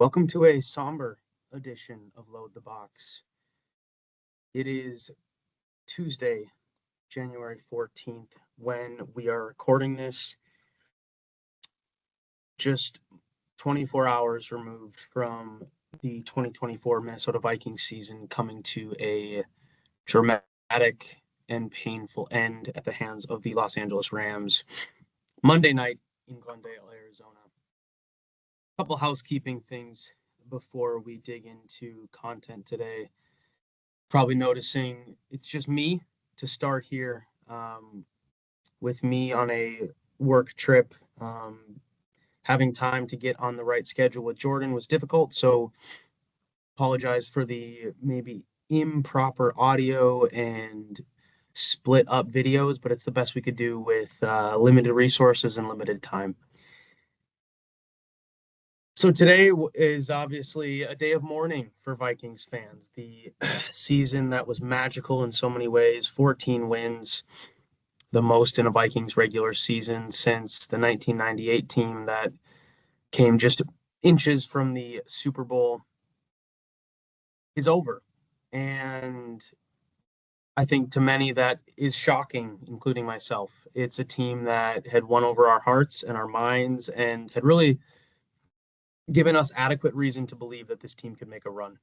Welcome to a somber edition of Load the Box. It is Tuesday, January 14th, when we are recording this, just 24 hours removed from the 2024 Minnesota Vikings season coming to a dramatic and painful end at the hands of the Los Angeles Rams Monday night in Glendale, Arizona. A couple housekeeping things before we dig into content today. Probably noticing it's just me to start here, with me on a work trip. Having time to get on the right schedule with Jordan was difficult, so apologize for the maybe improper audio and split up videos, but it's the best we could do with limited resources and limited time. So today is obviously a day of mourning for Vikings fans. The season that was magical in so many ways, 14 wins, the most in a Vikings regular season since the 1998 team that came just inches from the Super Bowl, is over. And I think to many that is shocking, including myself. It's a team that had won over our hearts and our minds and had really given us adequate reason to believe that this team could make a run.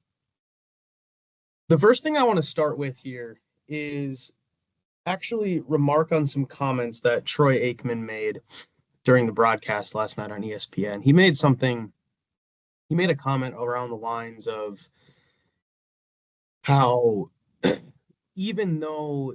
The first thing I want to start with here is actually remark on some comments that Troy Aikman made during the broadcast last night on ESPN. He made a comment around the lines of how even though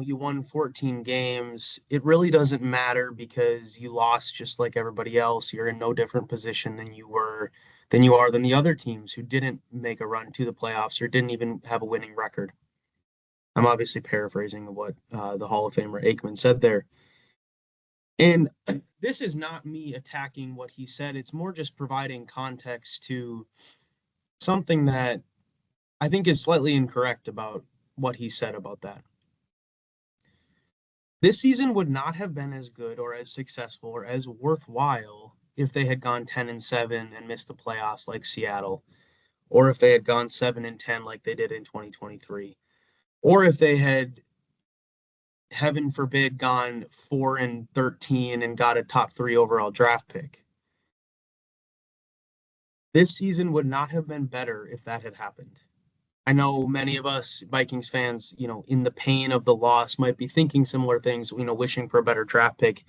you won 14 games, it really doesn't matter because you lost just like everybody else. You're in no different position than you are than the other teams who didn't make a run to the playoffs or didn't even have a winning record. I'm obviously paraphrasing what the Hall of Famer Aikman said there. And this is not me attacking what he said. It's more just providing context to something that I think is slightly incorrect about what he said about that. This season would not have been as good or as successful or as worthwhile if they had gone 10-7 and missed the playoffs like Seattle, or if they had gone 7-10 like they did in 2023, or if they had, heaven forbid, gone 4-13 and got a top 3 overall draft pick. This season would not have been better if that had happened. I know many of us Vikings fans, in the pain of the loss might be thinking similar things, wishing for a better draft pick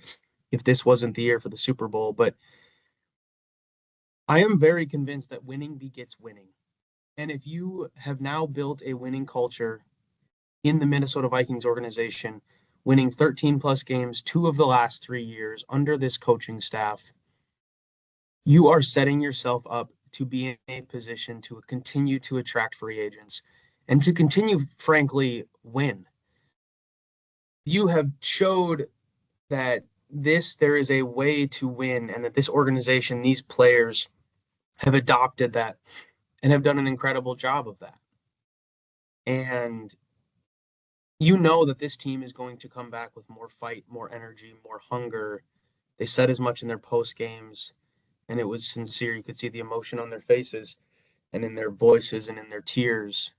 if this wasn't the year for the Super Bowl. But I am very convinced that winning begets winning. And if you have now built a winning culture in the Minnesota Vikings organization, winning 13 plus games 2 of the last 3 years under this coaching staff, you are setting yourself up to be in a position to continue to attract free agents and to continue, frankly, win. You have showed that there is a way to win and that this organization, these players have adopted that and have done an incredible job of that. And you know that this team is going to come back with more fight, more energy, more hunger. They said as much in their post games, and it was sincere. You could see the emotion on their faces and in their voices and in their tears.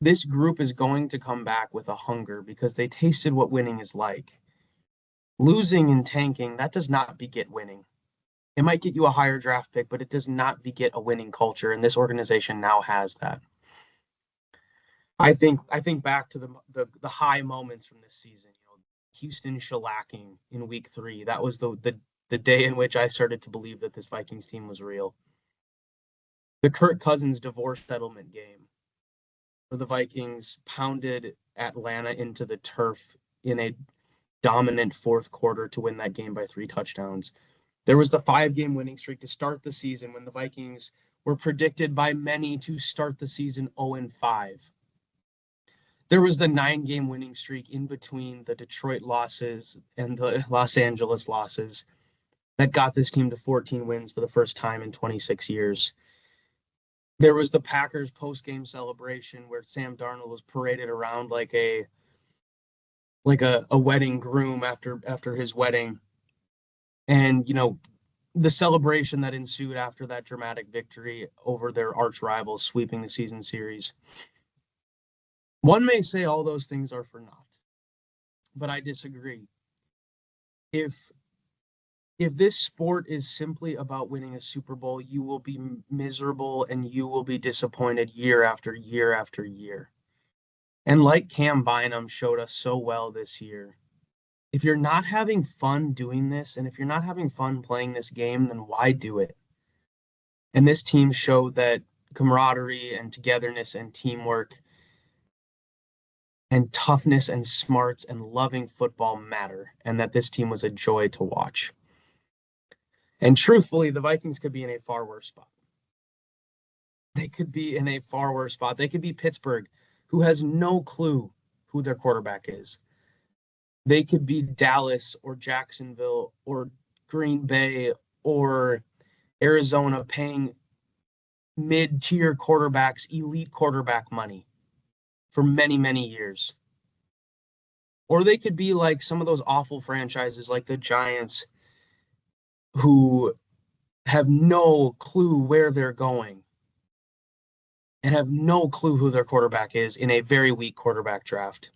This group is going to come back with a hunger because they tasted what winning is like. Losing and tanking, that does not beget winning. It might get you a higher draft pick, but it does not beget a winning culture, and this organization now has that. I think back to the high moments from this season. Houston shellacking in week 3. That was the day in which I started to believe that this Vikings team was real. The Kirk Cousins divorce settlement game, where the Vikings pounded Atlanta into the turf in a dominant fourth quarter to win that game by 3 touchdowns. There was the 5-game winning streak to start the season when the Vikings were predicted by many to start the season 0-5. There was the 9-game winning streak in between the Detroit losses and the Los Angeles losses that got this team to 14 wins for the first time in 26 years. There was the Packers post-game celebration where Sam Darnold was paraded around like a wedding groom after his wedding. And, the celebration that ensued after that dramatic victory over their arch rivals, sweeping the season series. One may say all those things are for naught, but I disagree. If this sport is simply about winning a Super Bowl, you will be miserable and you will be disappointed year after year after year. And like Cam Bynum showed us so well this year, if you're not having fun doing this, and if you're not having fun playing this game, then why do it? And this team showed that camaraderie and togetherness and teamwork and toughness and smarts and loving football matter, and that this team was a joy to watch. And truthfully, the Vikings could be in a far worse spot. They could be in a far worse spot. They could be Pittsburgh, who has no clue who their quarterback is. They could be Dallas or Jacksonville or Green Bay or Arizona paying mid-tier quarterbacks elite quarterback money for many, many years. Or they could be like some of those awful franchises like the Giants, who have no clue where they're going and have no clue who their quarterback is in a very weak quarterback draft.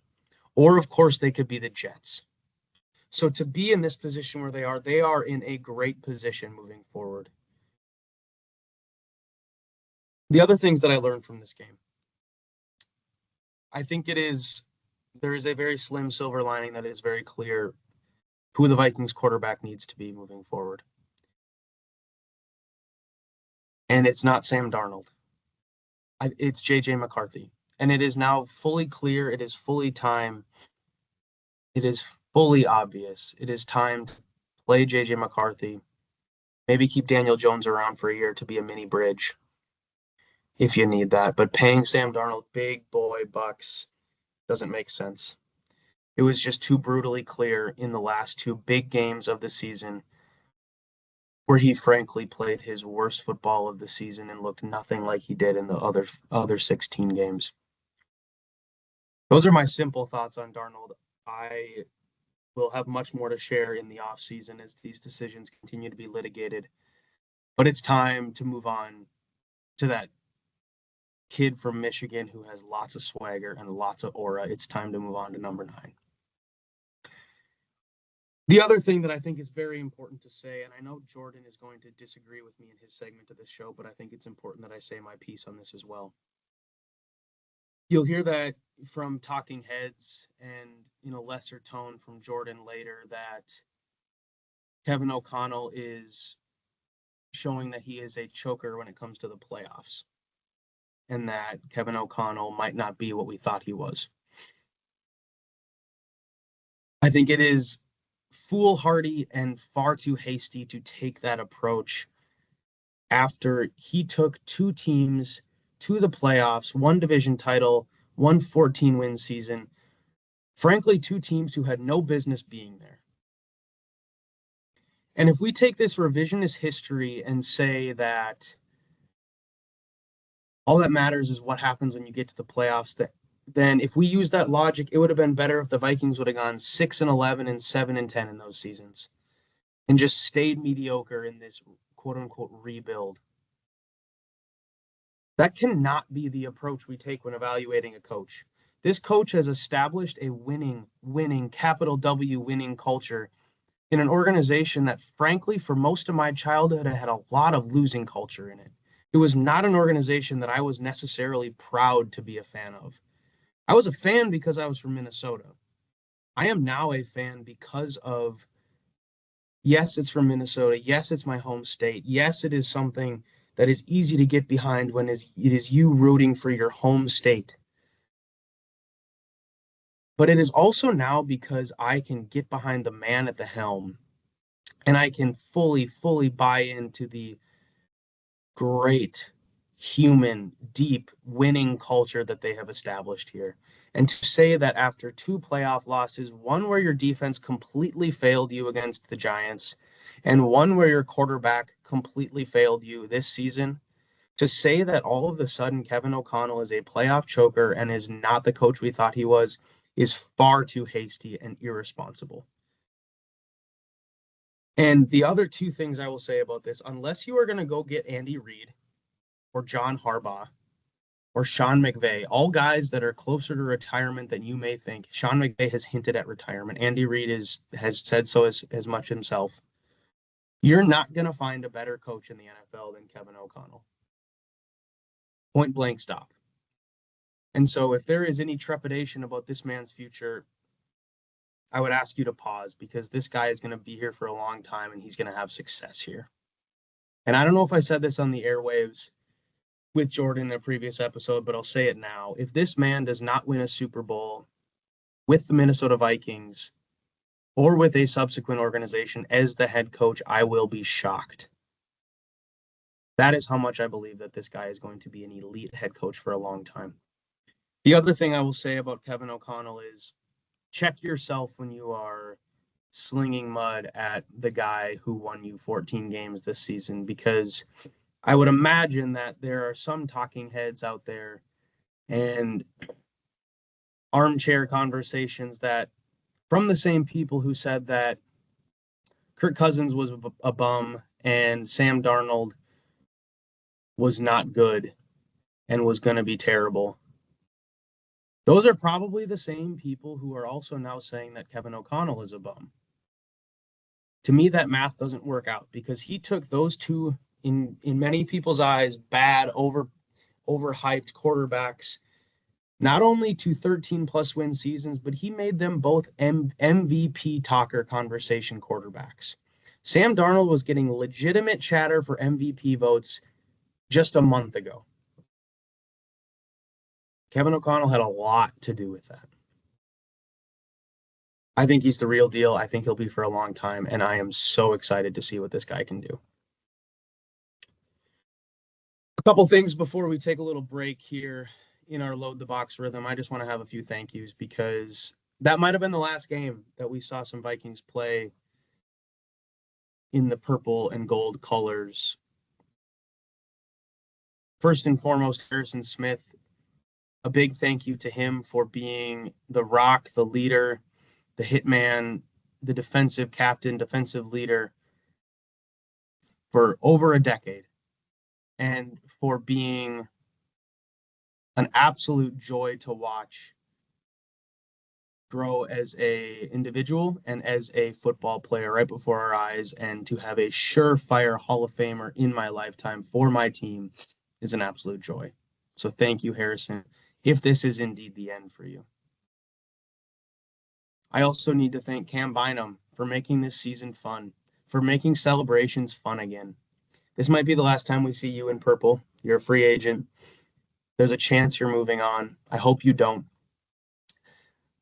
Or, of course, they could be the Jets. So to be in this position where they are in a great position moving forward. The other things that I learned from this game, I think there is a very slim silver lining that is very clear who the Vikings quarterback needs to be moving forward. And it's not Sam Darnold. It's J.J. McCarthy. And it is now fully clear. It is fully time. It is fully obvious. It is time to play J.J. McCarthy. Maybe keep Daniel Jones around for a year to be a mini bridge if you need that. But paying Sam Darnold big boy bucks doesn't make sense. It was just too brutally clear in the last two big games of the season where he frankly played his worst football of the season and looked nothing like he did in the other 16 games. Those are my simple thoughts on Darnold. I will have much more to share in the offseason as these decisions continue to be litigated. But it's time to move on to that kid from Michigan who has lots of swagger and lots of aura. It's time to move on to number 9. The other thing that I think is very important to say, and I know Jordan is going to disagree with me in his segment of this show, but I think it's important that I say my piece on this as well. You'll hear that from talking heads and, lesser tone from Jordan later, that Kevin O'Connell is showing that he is a choker when it comes to the playoffs, and that Kevin O'Connell might not be what we thought he was. I think it is foolhardy and far too hasty to take that approach after he took 2 teams to the playoffs, 1 division title, 1 14-win season. Frankly, 2 teams who had no business being there. And if we take this revisionist history and say that all that matters is what happens when you get to the playoffs, then if we use that logic, it would have been better if the Vikings would have gone 6-11 and 7-10 in those seasons and just stayed mediocre in this quote-unquote rebuild. That cannot be the approach we take when evaluating a coach. This coach has established a winning, capital W winning culture in an organization that, frankly, for most of my childhood, had a lot of losing culture in it. It was not an organization that I was necessarily proud to be a fan of. I was a fan because I was from Minnesota. I am now a fan because of, yes, it's from Minnesota. Yes, it's my home state. Yes, it is something that is easy to get behind when it is you rooting for your home state. But it is also now because I can get behind the man at the helm, and I can fully buy into the great human, deep, winning culture that they have established here. And to say that after 2 playoff losses, one where your defense completely failed you against the Giants, and one where your quarterback completely failed you this season, to say that all of a sudden Kevin O'Connell is a playoff choker and is not the coach we thought he was is far too hasty and irresponsible. And the other two things I will say about this, unless you are going to go get Andy Reid or John Harbaugh or Sean McVay, all guys that are closer to retirement than you may think. Sean McVay has hinted at retirement. Andy Reid has said so as much himself. You're not going to find a better coach in the NFL than Kevin O'Connell. Point blank stop. And so if there is any trepidation about this man's future, I would ask you to pause, because this guy is going to be here for a long time and he's going to have success here. And I don't know if I said this on the airwaves with Jordan in a previous episode, but I'll say it now. If this man does not win a Super Bowl with the Minnesota Vikings or with a subsequent organization as the head coach, I will be shocked. That is how much I believe that this guy is going to be an elite head coach for a long time. The other thing I will say about Kevin O'Connell is check yourself when you are slinging mud at the guy who won you 14 games this season, because I would imagine that there are some talking heads out there and armchair conversations that from the same people who said that Kirk Cousins was a bum and Sam Darnold was not good and was going to be terrible. Those are probably the same people who are also now saying that Kevin O'Connell is a bum. To me, that math doesn't work out, because he took those two, in many people's eyes, bad, overhyped quarterbacks, not only to 13 plus win seasons, but he made them both MVP talker conversation quarterbacks. Sam Darnold was getting legitimate chatter for MVP votes just a month ago. Kevin O'Connell had a lot to do with that. I think he's the real deal. I think he'll be for a long time, and I am so excited to see what this guy can do. A couple things before we take a little break here in our load the box rhythm. I just want to have a few thank yous, because that might have been the last game that we saw some Vikings play in the purple and gold colors. First and foremost, Harrison Smith, a big thank you to him for being the rock, the leader, the hitman, the defensive captain, defensive leader for over a decade, and for being an absolute joy to watch grow as a individual and as a football player right before our eyes. And to have a surefire Hall of Famer in my lifetime for my team is an absolute joy. So thank you, Harrison, if this is indeed the end for you. I also need to thank Cam Bynum for making this season fun, for making celebrations fun again. This might be the last time we see you in purple. You're a free agent. There's a chance you're moving on. I hope you don't.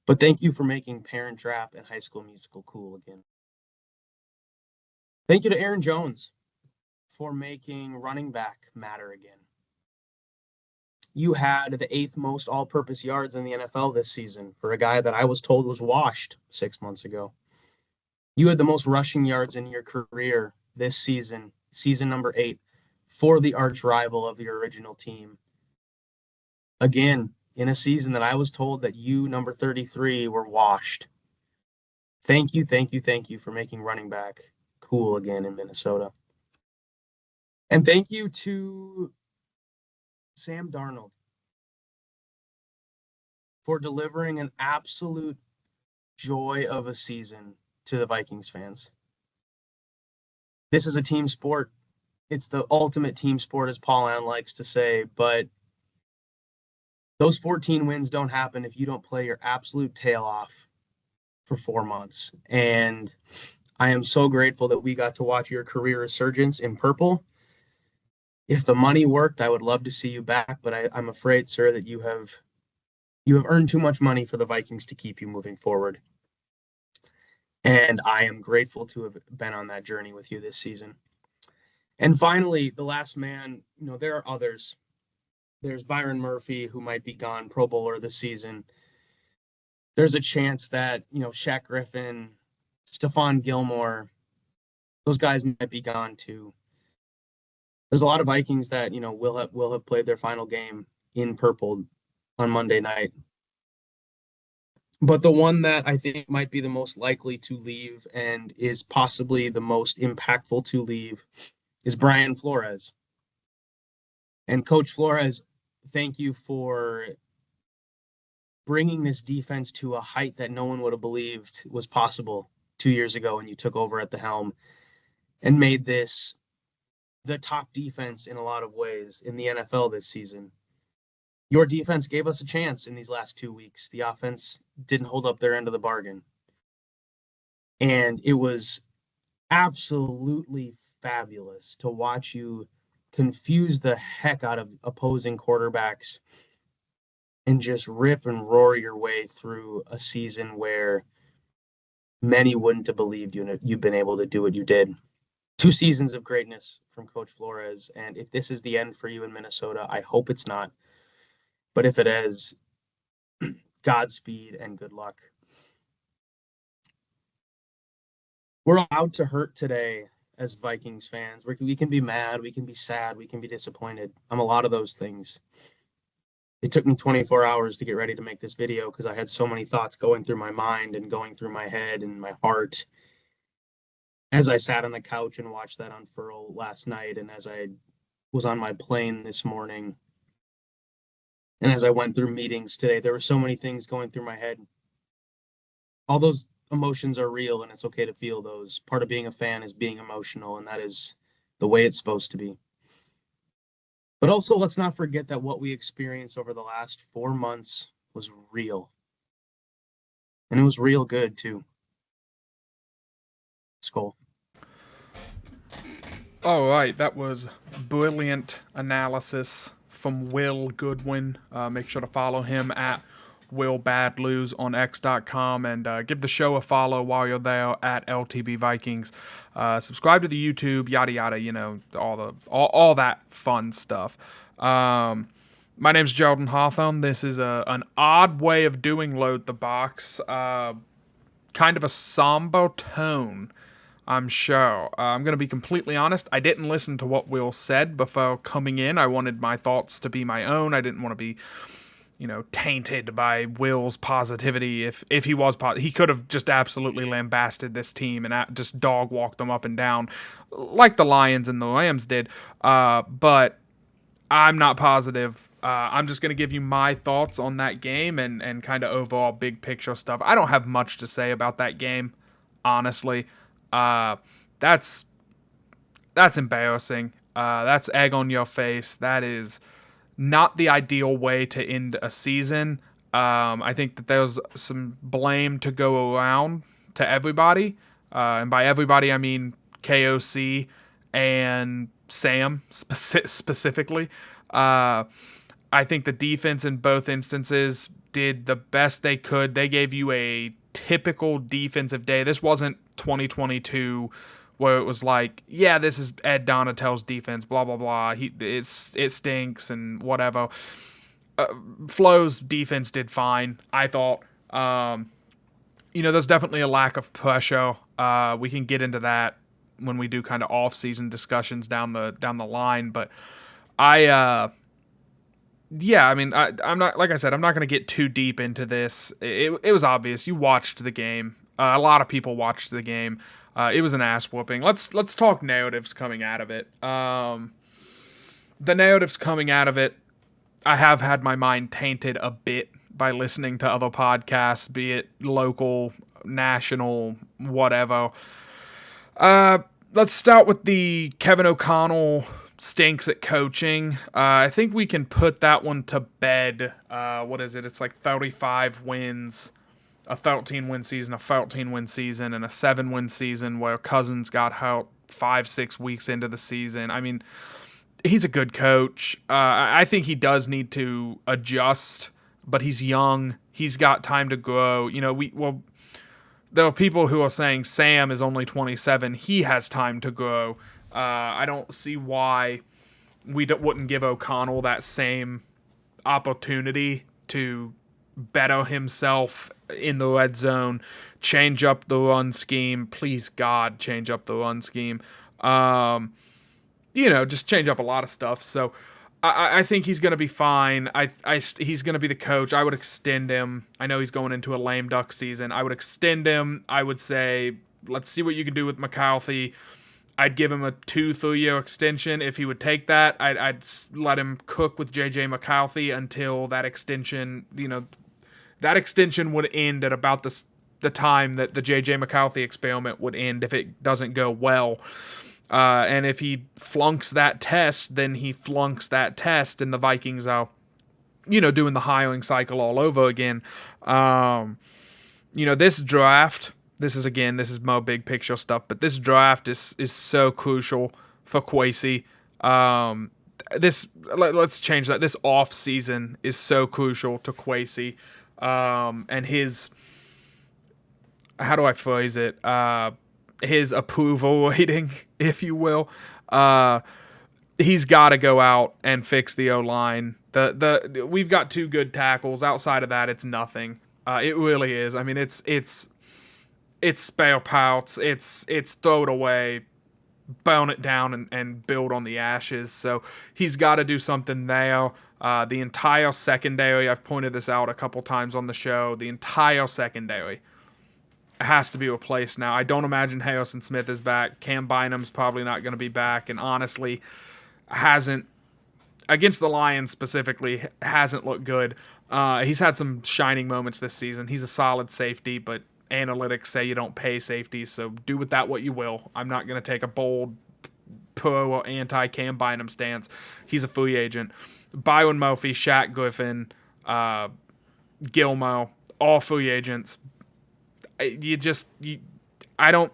But thank you for making Parent Trap and High School Musical cool again. Thank you to Aaron Jones for making running back matter again. You had the 8th most all-purpose yards in the NFL this season for a guy that I was told was washed 6 months ago. You had the most rushing yards in your career this season, season number 8, for the arch rival of your original team. Again, in a season that I was told that you, number 33, were washed. Thank you for making running back cool again in Minnesota. And thank you to Sam Darnold for delivering an absolute joy of a season to the Vikings fans. This is a team sport. It's the ultimate team sport, as Paul Allen likes to say, but those 14 wins don't happen if you don't play your absolute tail off for 4 months. And I am so grateful that we got to watch your career resurgence in purple. If the money worked, I would love to see you back, but I'm afraid, sir, that you have earned too much money for the Vikings to keep you moving forward. And I am grateful to have been on that journey with you this season. And finally, the last man, there are others. There's Byron Murphy, who might be gone, Pro Bowler this season. There's a chance that, Shaq Griffin, Stephon Gilmore, those guys might be gone too. There's a lot of Vikings that, will have played their final game in purple on Monday night. But the one that I think might be the most likely to leave and is possibly the most impactful to leave is Brian Flores. And Coach Flores, thank you for bringing this defense to a height that no one would have believed was possible 2 years ago when you took over at the helm and made this the top defense in a lot of ways in the NFL this season. Your defense gave us a chance in these last 2 weeks. The offense didn't hold up their end of the bargain. And it was absolutely fabulous to watch you confuse the heck out of opposing quarterbacks and just rip and roar your way through a season where many wouldn't have believed you've been able to do what you did. 2 seasons of greatness from Coach Flores. And if this is the end for you in Minnesota, I hope it's not. But if it is, Godspeed and good luck. We're allowed to hurt today as Vikings fans. We can be mad, we can be sad, we can be disappointed. I'm a lot of those things. It took me 24 hours to get ready to make this video because I had so many thoughts going through my mind and going through my head and my heart as I sat on the couch and watched that unfurl last night, and as I was on my plane this morning, and as I went through meetings today. There were so many things going through my head. All those emotions are real, and it's okay to feel those. Part of being a fan is being emotional, and that is the way it's supposed to be. But also, let's not forget that what we experienced over the last 4 months was real. And it was real good, too. Skull. All right, that was brilliant analysis from Will Goodwin. Make sure to follow him at WillBadLose on X.com and give the show a follow while you're there at LTB Vikings. Subscribe to the YouTube, yada yada, all that fun stuff. My name's Jordan Hawthorne. This is an odd way of doing Load the Box. Kind of a somber tone, I'm sure. I'm going to be completely honest. I didn't listen to what Will said before coming in. I wanted my thoughts to be my own. I didn't want to be, tainted by Will's positivity. If he was he could have just absolutely lambasted this team and just dog walked them up and down like the Lions and the Rams did. But I'm not positive. I'm just going to give you my thoughts on that game and kind of overall big picture stuff. I don't have much to say about that game, honestly. That's embarrassing. That's egg on your face. That is not the ideal way to end a season. I think that there's some blame to go around to everybody. And by everybody, I mean KOC and Sam specifically. I think the defense in both instances did the best they could. They gave you a typical defensive day. This wasn't 2022 where it was like, yeah, this is Ed Donatel's defense, blah, blah, blah. It stinks and whatever. Flo's defense did fine, I thought. There's definitely a lack of pressure. We can get into that when we do kind of off-season discussions down the line, but I'm not, like I said, I'm not going to get too deep into this. It was obvious. You watched the game. A lot of people watched the game. It was an ass whooping. Let's talk narratives coming out of it. The narratives coming out of it, I have had my mind tainted a bit by listening to other podcasts, be it local, national, whatever. Let's start with the Kevin O'Connell stinks at coaching. I think we can put that one to bed. What is it? It's like 35 wins, a 13-win season, a 14-win season, and a 7-win season where Cousins got hurt 5-6 weeks into the season. I mean, he's a good coach. I think he does need to adjust, but he's young. He's got time to grow. There are people who are saying Sam is only 27. He has time to grow. I don't see why we wouldn't give O'Connell that same opportunity to better himself in the red zone, change up the run scheme. Please, God, change up the run scheme. Just change up a lot of stuff. So I think he's going to be fine. He's going to be the coach. I would extend him. I know he's going into a lame duck season. I would extend him. I would say, let's see what you can do with McCarthy. I'd give him a 2-3 year extension if he would take that. I'd let him cook with JJ McCarthy until that extension, that extension would end at about the time that the JJ McCarthy experiment would end if it doesn't go well. And if he flunks that test, then he flunks that test, and the Vikings are, doing the hiring cycle all over again. This draft, this is more big picture stuff, but this draft is so crucial for Kwesi. Let's change that. This off season is so crucial to Kwesi, and his, how do I phrase it? His approval rating, if you will. He's got to go out and fix the O-line. We've got 2 good tackles. Outside of that, it's nothing. It really is. I mean, it's spare parts. It's throw it away, burn it down, and build on the ashes. So he's got to do something there. The entire secondary, I've pointed this out a couple times on the show, the entire secondary has to be replaced now. I don't imagine Harrison Smith is back. Cam Bynum's probably not going to be back, and honestly, hasn't, against the Lions specifically, hasn't looked good. He's had some shining moments this season. He's a solid safety, but analytics say you don't pay safeties, so do with that what you will. I'm not going to take a bold pro or anti-Cam Bynum stance. He's a free agent. Byron Murphy, Shaq Griffin, Gilmore, all free agents. I don't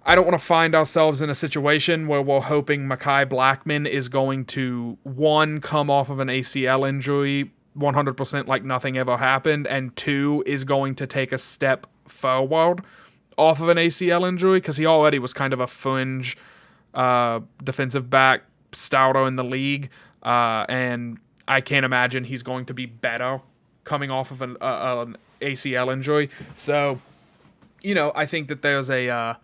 want to find ourselves in a situation where we're hoping Mekhi Blackman is going to, 1, come off of an ACL injury 100% like nothing ever happened, and 2, is going to take a step forward off of an ACL injury, because he already was kind of a fringe defensive back starter in the league, and I can't imagine he's going to be better coming off of an ACL injury. So, I think that there's a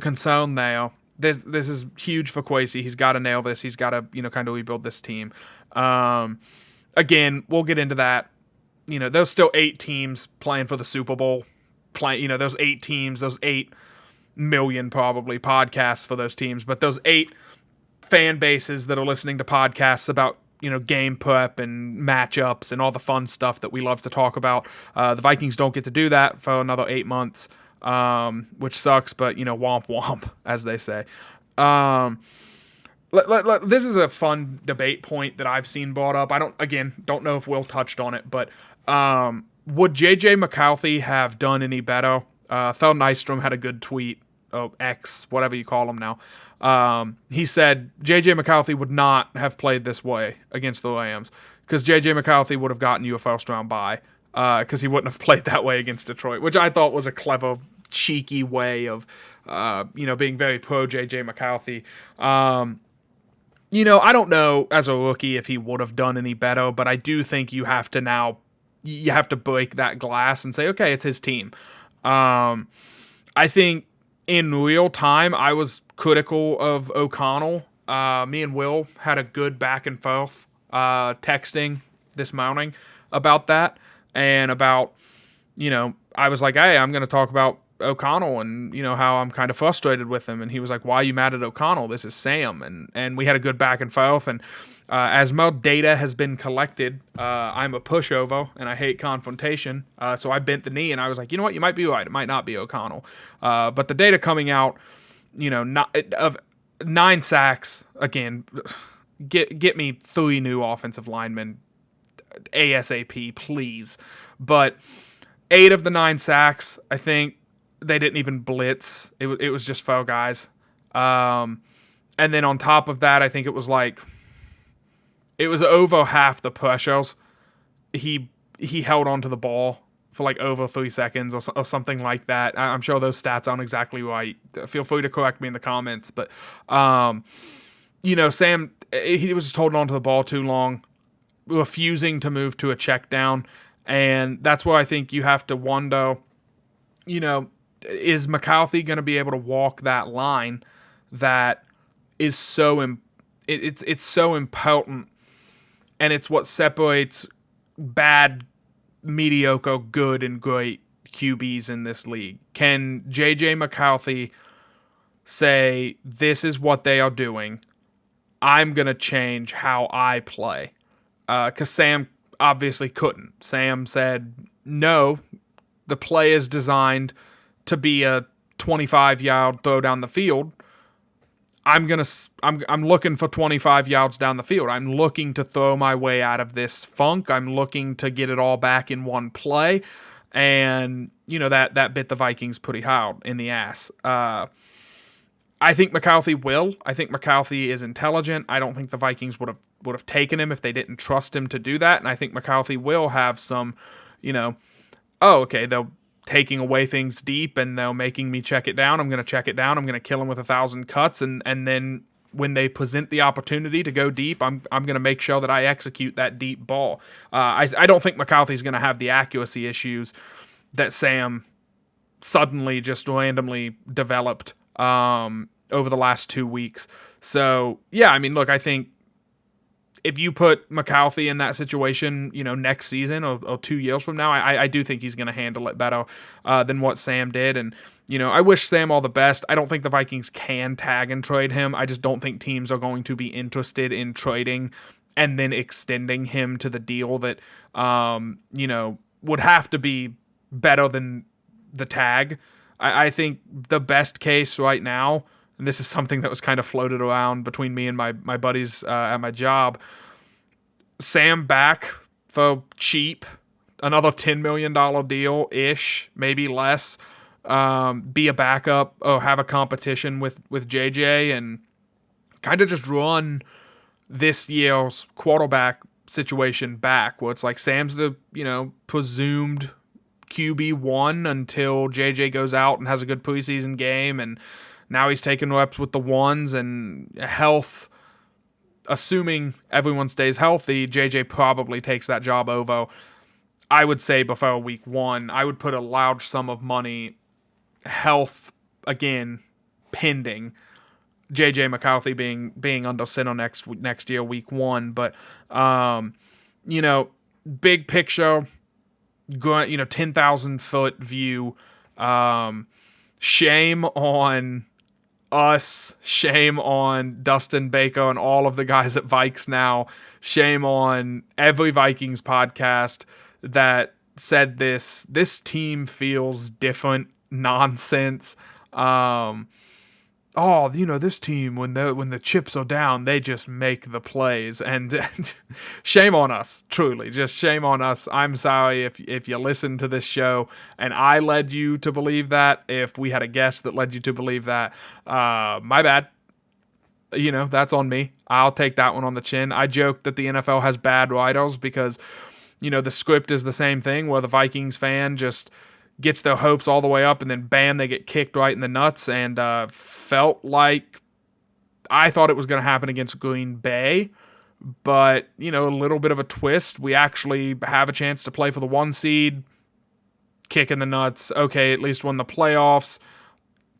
concern there. This is huge for Kwesi. He's got to nail this. He's got to, kind of rebuild this team. Again, we'll get into that. There's still 8 teams playing for the Super Bowl. Those 8 teams, those 8 million probably podcasts for those teams, but those 8 fan bases that are listening to podcasts about, game prep and matchups and all the fun stuff that we love to talk about. The Vikings don't get to do that for another 8 months, which sucks, but, womp womp, as they say. This is a fun debate point that I've seen brought up. I don't know if Will touched on it, but would JJ McCarthy have done any better? Phil Nystrom had a good tweet, X, whatever you call him now. He said JJ McCarthy would not have played this way against the Rams, because JJ McCarthy would have gotten you a first round bye, because he wouldn't have played that way against Detroit, which I thought was a clever, cheeky way of, being very pro JJ McCarthy. I don't know as a rookie if he would have done any better, but I do think you have to break that glass and say, okay, it's his team. I think in real time, I was critical of O'Connell. Me and Will had a good back and forth texting this morning about that, and about, I was like, hey, I'm going to talk about O'Connell and, how I'm kind of frustrated with him. And he was like, why are you mad at O'Connell? This is Sam. And we had a good back and forth. And as more data has been collected, I'm a pushover and I hate confrontation. So I bent the knee and I was like, you know what? You might be right. It might not be O'Connell. But the data coming out, of 9 sacks, again, get me 3 new offensive linemen ASAP, please. But 8 of the 9 sacks, I think, they didn't even blitz. It was just foul guys. And then on top of that, I think it was over half the pressures. He held onto the ball for over 3 seconds or something like that. I'm sure those stats aren't exactly right. Feel free to correct me in the comments. But, Sam, he was just holding onto the ball too long, refusing to move to a check down. And that's where I think you have to wonder, is McCarthy going to be able to walk that line that is so it's so important, and it's what separates bad, mediocre, good, and great QBs in this league. Can J.J. McCarthy say, this is what they are doing, I'm going to change how I play? Because Sam obviously couldn't. Sam said, no, the play is designed to be a 25-yard throw down the field. I'm looking for 25 yards down the field. I'm looking to throw my way out of this funk. I'm looking to get it all back in one play. And, that bit the Vikings pretty hard in the ass. I think McCarthy will. I think McCarthy is intelligent. I don't think the Vikings would have taken him if they didn't trust him to do that. And I think McCarthy will have some, okay, they're taking away things deep and they're making me check it down. I'm going to check it down. I'm going to kill him with 1,000 cuts. And then when they present the opportunity to go deep, I'm going to make sure that I execute that deep ball. I don't think McCarthy's going to have the accuracy issues that Sam suddenly just randomly developed over the last 2 weeks. So, yeah, look, I think if you put McCarthy in that situation, next season or 2 years from now, I do think he's going to handle it better than what Sam did. And, I wish Sam all the best. I don't think the Vikings can tag and trade him. I just don't think teams are going to be interested in trading and then extending him to the deal that, would have to be better than the tag. I think the best case right now, and this is something that was kind of floated around between me and my buddies at my job, Sam back for cheap, another $10 million deal-ish, maybe less, be a backup or have a competition with JJ and kind of just run this year's quarterback situation back, where it's like Sam's the, presumed QB1 until JJ goes out and has a good preseason game, and now he's taking reps with the ones, and health, assuming everyone stays healthy, JJ probably takes that job over. I would say before week 1, I would put a large sum of money, health, again, pending, JJ McCarthy being under center next year, week 1. But, big picture, 10,000 foot view. Shame on us. Shame on Dustin Baker and all of the guys at Vikes Now. Shame on every Vikings podcast that said this team feels different nonsense. This team, when the chips are down, they just make the plays. And shame on us, truly. Just shame on us. I'm sorry if you listen to this show and I led you to believe that. If we had a guest that led you to believe that, my bad. That's on me. I'll take that one on the chin. I joke that the NFL has bad writers because, the script is the same thing where the Vikings fan just gets their hopes all the way up, and then bam, they get kicked right in the nuts. And felt like I thought it was going to happen against Green Bay, but a little bit of a twist. We actually have a chance to play for the 1 seed. Kick in the nuts. Okay, at least won the playoffs.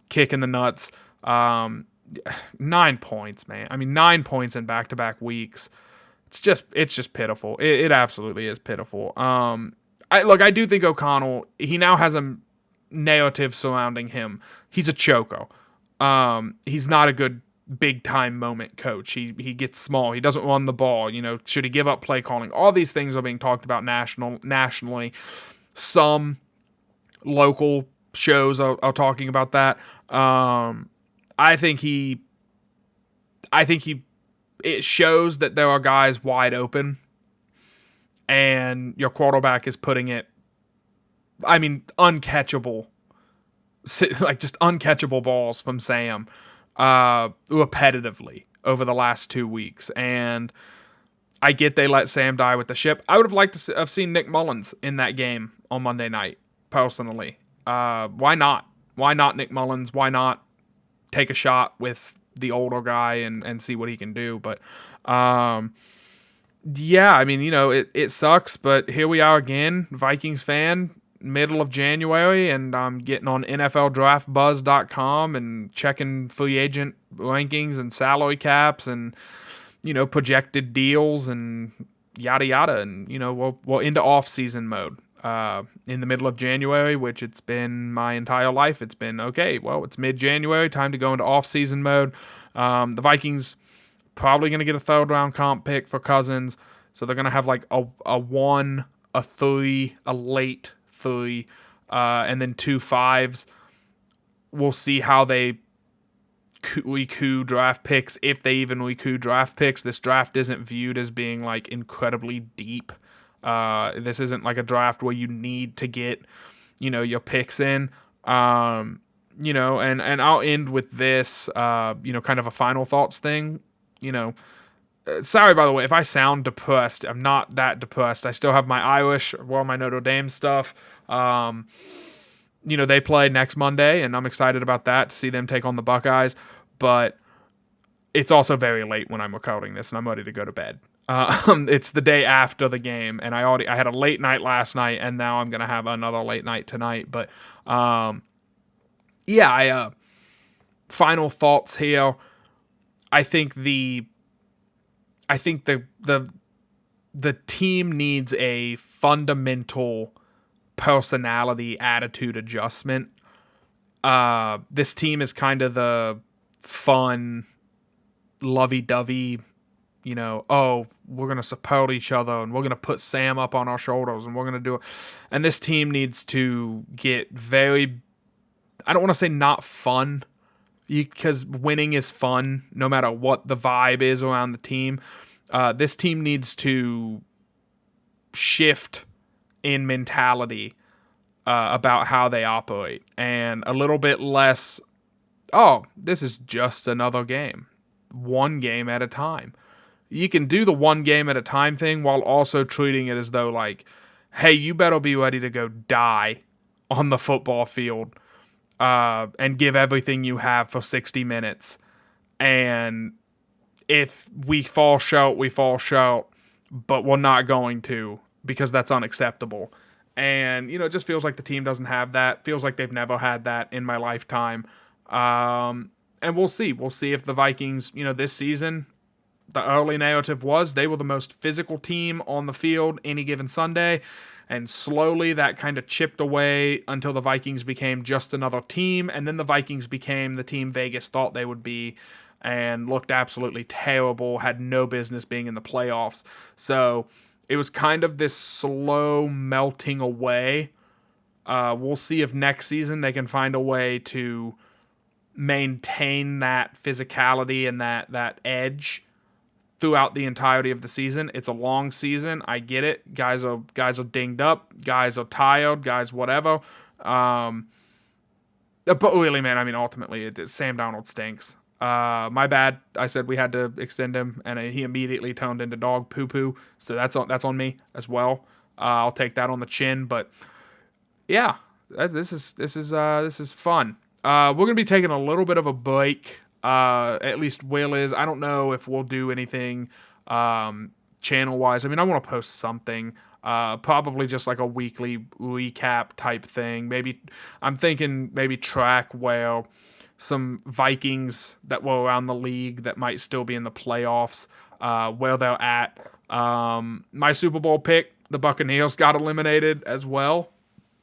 Kick in the nuts. 9 points, man. 9 points in back-to-back weeks. It's just pitiful. It absolutely is pitiful. I do think O'Connell, he now has a narrative surrounding him. He's a choco. He's not a good big-time moment coach. He gets small. He doesn't run the ball. Should he give up play calling? All these things are being talked about nationally. Some local shows are talking about that. I think it shows that there are guys wide open, and your quarterback is putting it, uncatchable, like just uncatchable balls from Sam repetitively over the last 2 weeks. And I get they let Sam die with the ship. I would have liked to have seen Nick Mullins in that game on Monday night, personally. Why not? Why not Nick Mullins? Why not take a shot with the older guy and see what he can do? But it sucks, but here we are again, Vikings fan, middle of January, and I'm getting on NFLDraftBuzz.com and checking free agent rankings and salary caps, and projected deals and yada yada, and we're into off season mode. In the middle of January, which it's been my entire life, it's been okay. Well, it's mid-January, time to go into off season mode. The Vikings probably going to get a third round comp pick for Cousins, so they're going to have like a 1, a 3, a late 3, and then 2 5s. We'll see how they recoup draft picks, if they even recoup draft picks. This draft isn't viewed as being like incredibly deep. This isn't like a draft where you need to get, your picks in. And I'll end with this, kind of a final thoughts thing. Sorry, by the way, if I sound depressed, I'm not that depressed. I still have my Irish, well, my Notre Dame stuff. They play next Monday, and I'm excited about that, to see them take on the Buckeyes. But it's also very late when I'm recording this, and I'm ready to go to bed. It's the day after the game, and I had a late night last night, and now I'm gonna have another late night tonight. But final thoughts here. I think the team needs a fundamental personality attitude adjustment. This team is kind of the fun, lovey-dovey, we're going to support each other, and we're going to put Sam up on our shoulders, and we're going to do it. And this team needs to get very, I don't want to say not fun, because winning is fun no matter what the vibe is around the team. This team needs to shift in mentality about how they operate, and a little bit less, this is just another game, one game at a time. You can do the one game at a time thing while also treating it as though, like, hey, you better be ready to go die on the football field, and give everything you have for 60 minutes. And if we fall short, we fall short, but we're not going to, because that's unacceptable. And, it just feels like the team doesn't have that. Feels like they've never had that in my lifetime. And we'll see. We'll see if the Vikings, this season, the early narrative was they were the most physical team on the field any given Sunday. And slowly that kind of chipped away until the Vikings became just another team. And then the Vikings became the team Vegas thought they would be, and looked absolutely terrible, had no business being in the playoffs. So it was kind of this slow melting away. We'll see if next season they can find a way to maintain that physicality and that edge throughout the entirety of the season. It's a long season. I get it. Guys are dinged up. Guys are tired. Guys, whatever. But really, man, ultimately, Sam Darnold stinks. My bad. I said we had to extend him, and he immediately turned into dog poo poo. So that's on me as well. I'll take that on the chin. But yeah, this is fun. We're gonna be taking a little bit of a break. At least Will is. I don't know if we'll do anything channel wise. I want to post something. Probably just like a weekly recap type thing. Maybe I'm thinking track where some Vikings that were around the league that might still be in the playoffs, where they're at. My Super Bowl pick, the Buccaneers, got eliminated as well.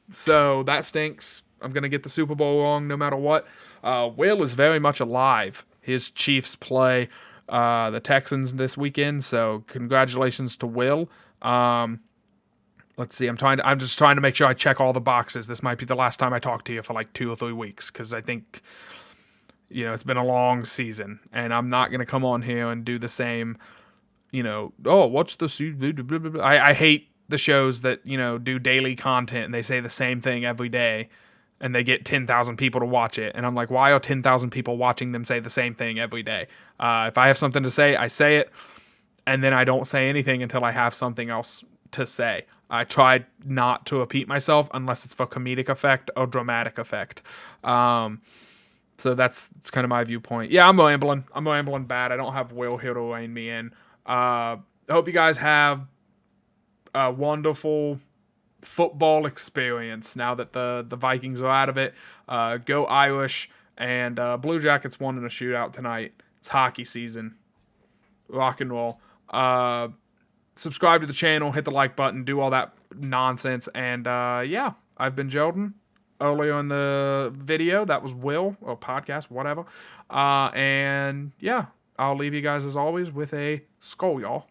So that stinks. I'm going to get the Super Bowl wrong no matter what. Will is very much alive. His Chiefs play the Texans this weekend, so congratulations to Will. Let's see. I'm just trying to make sure I check all the boxes. This might be the last time I talk to you for like 2 or 3 weeks, because I think, it's been a long season, and I'm not going to come on here and do the same, what's the... I hate the shows that, do daily content and they say the same thing every day, and they get 10,000 people to watch it. And I'm like, why are 10,000 people watching them say the same thing every day? If I have something to say, I say it, and then I don't say anything until I have something else to say. I try not to repeat myself unless it's for comedic effect or dramatic effect. So that's kind of my viewpoint. Yeah, I'm rambling. Bad. I don't have Will here to rein me in. I hope you guys have a wonderful football experience now that the Vikings are out of it. Go Irish, and Blue Jackets won in a shootout tonight. It's hockey season. Rock and roll. Subscribe to the channel, hit the like button, do all that nonsense. And yeah, I've been Jordan. Earlier in the video, that was Will, or podcast, whatever. And yeah, I'll leave you guys as always with a skull, y'all.